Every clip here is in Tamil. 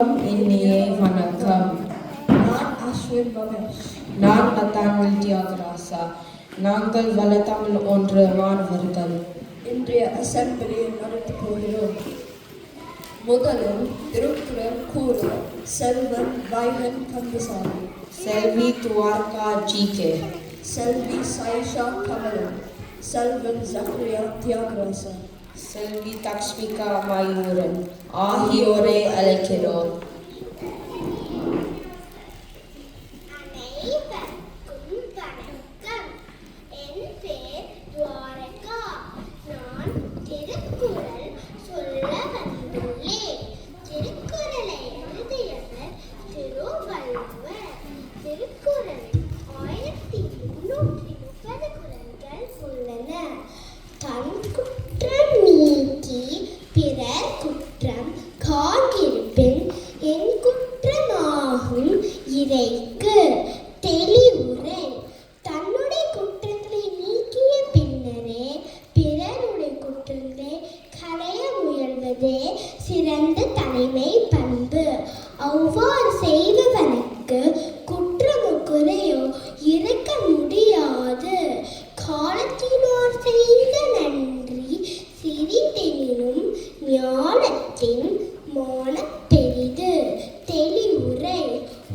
இனிய வணக்கம். நான் அஸ்வின் ரமேஷ். நான் நத்தாங்கல் தியாகராசா. நாங்கள் வளத்தமிழ் ஒன்று மாணவர்கள். இன்றைய அசெம்பிளியை நடத்தப் போகிறோம். முதலில் திருக்குறள் கூற செல்வன் வைகன் கந்தசாமி, செல்வி துவார்கா ஜி.கே., செல்வி சாயிஷா கமலம், செல்வன் ஜக்ரியா தியாகராசா, செல்வி தக்ஷ்மிகா மயூரன் ஆகியோரை அழைக்கிறோம். இறைக்கு தெளிவுரை. தன்னுடைய குற்றங்களை நீக்கிய பின்னரே பிறருடைய குற்றங்களை களைய முயல்வதே சிறந்த தலைமை பண்பு. அவ்வாறு செய்தவனுக்கு குற்றமோ குறையோ இருக்க முடியாது. காலத்தினார் செய்த நன்றி சிறிதெனினும் ஞானத்தின் மான பெரிது. தெளிவுரை.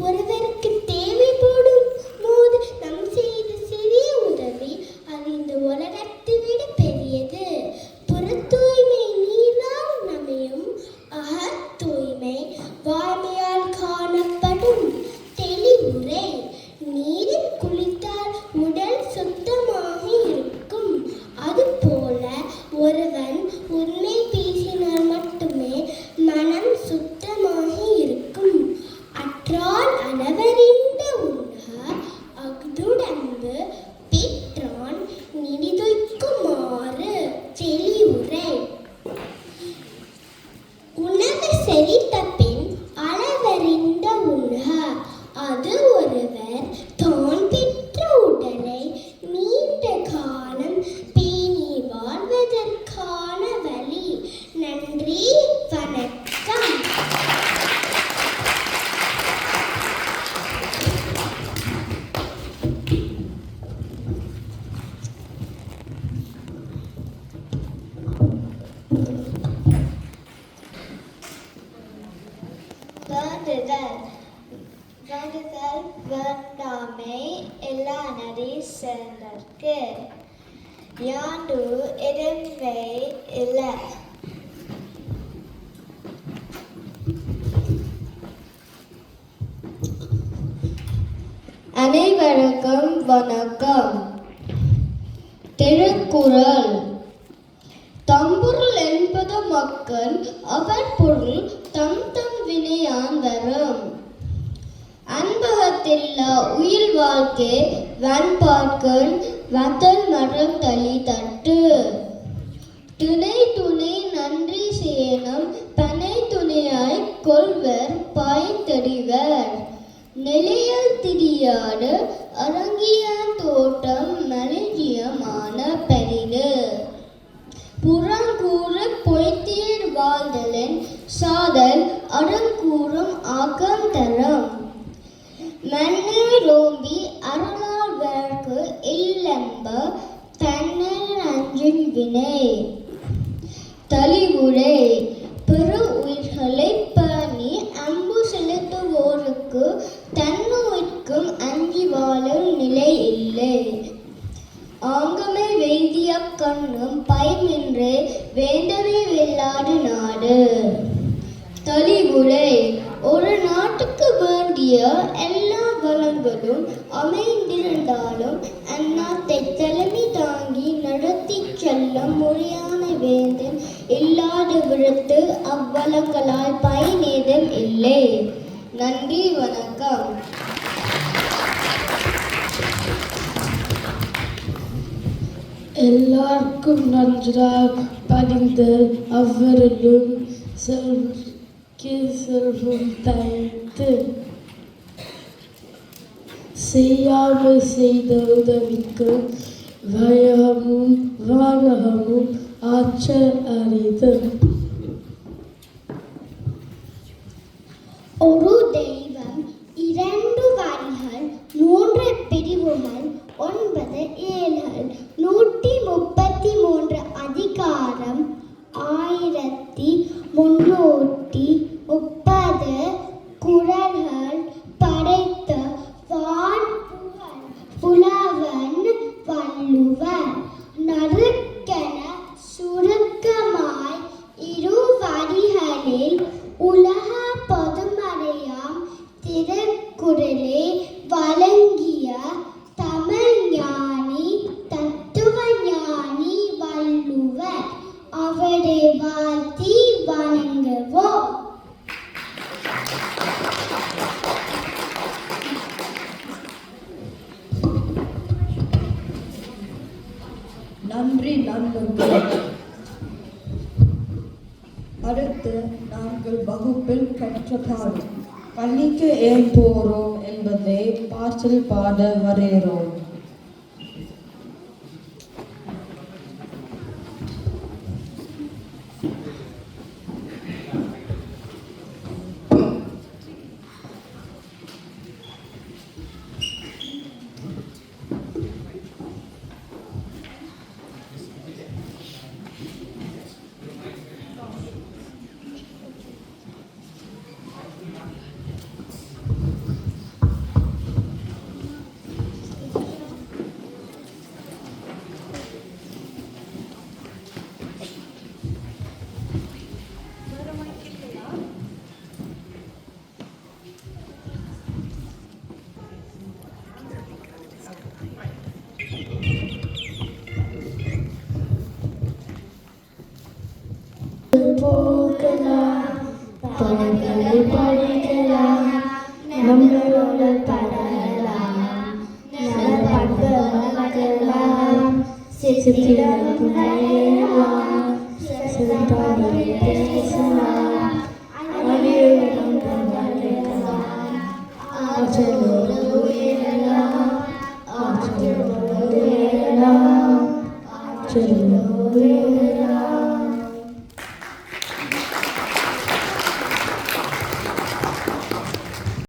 ஒருவருக்கு தேவைப்படும் போது நம் செய்த சிறிய உதவி அது இந்த உலகத்தை விட பெரியது. புற தூய்மை நீரால் நமையும், அக தூய்மை வாய்மையால் காணப்படும். தெளிவுரை. நீரில் குளித்தால் உடல் சுத்தமாக இருக்கும். அதுபோல ஒருவன் உண்மை பேசினால் மட்டுமே மனம் சுத்தமாக இருக்கும். அற்றால் அளவறிந்த உண்க அஃதுடம்பு பெற்றான் நினைதுய்க்குமாறு. தெளிவுரை. உணவு செரித்த பின் அளவறிந்த உண்க. அது ஒருவர் தான் பெற்ற உடலை நீண்ட காலம் பேணி வாழ்வதற்கான வழி. நன்றி, வணக்கம். வேண்டுதல் வேண்டாமை எல்லா நடி சேர்ந்தற்கு யாண்டு இடம்பை இல்லை. அனைவருக்கும் வணக்கம். திருக்குறள். தம்பொருள் என்பது மக்கள் அவர் பொருள் தம் தம் வினையான் வரும். அன்பகத்தில்லா உயிர் வாழ்க்கை வன்பார்க்கன் வத்தல் மரம் தளி தட்டு. துணை துணை நன்றி சேனம் பனை துணையாய் கொள்வர் பாய்ந்தடிவர். நிலையில் திரியாடு அரங்கியான் தோட்டம் மலிஜியமான பெரிது. புறங்கூற பொய்த்தீர் வாழ்தலின் சாதல் அறங்கூறும் ஆக்கம் தரும். மண்ணை ரோம்பி அருளால் வழக்கு இல்லென்ப தன்னில் அஞ்சின் வினை. தெளிவுரை. பிற உயிர்களை பேணி அம்பு செலுத்துவோருக்கு தன்னுயிர்க்கும் அஞ்சி வாழும் நிலை இல்லை. ஆங்கமை வேதிய கண்ணும் பயமின்றே வேண்டவே வெல்லாடு நாடு. தெளிவுரை. ஒரு நாட்டுக்கு வேண்டிய எல்லா வளங்களும் அமைந்திருந்தாலும் அந்நாட்டை தலைமை தாங்கி நடத்தி செல்லும் முறையான வேந்தன் இல்லாத விடத்து அவ்வளங்களால் பயனேதும் இல்லை. நன்றி, வணக்கம். எல்லாருக்கும் நன்றாக படிந்து அவரிலும் செல்வம் தைத்து செய்யாமல் செய்த உதவிக்கு வையகமும் வானகமும் ஆற்றல் அரிது. ஒரு தெய்வம், 2 வரிகள், 3 பிரிவுகள், 9 ஏழ்கள், 133 அதிகாரம், 1330 குறள்கள் படைத்த வான் புலவன் வள்ளுவர். நறுக்கென சுருக்கமாய் 2 வரிகளில் உலக பொதுமறையாம் திருக்குறளை வழங்கிய தமிழ் ஞானி, தத்துவ ஞானி வள்ளுவர். அவரை வாழ்த்தி வணங்குவோம். நன்றி நண்பர்களே. அடுத்து நாங்கள் வகுப்பில் கற்ற பாடம். பள்ளிக்கு ஏன் போறோம் என்பதை பாட்டில் பாட வருகிறோம். போகலாம், பழங்களை படிக்கலாம், நம்மளோட பழகலாம், நல்ல பண்பை வளர்க்கலாம், சித்திரம் வரையலாம், சிறுபான்மை பேசலாம், அறிவுடன் வளர்க்கலாம், ஆற்றலோடு உயரலாம், ஆற்றலோடு உயரலாம், ஆற்றலோடு உயரலாம்.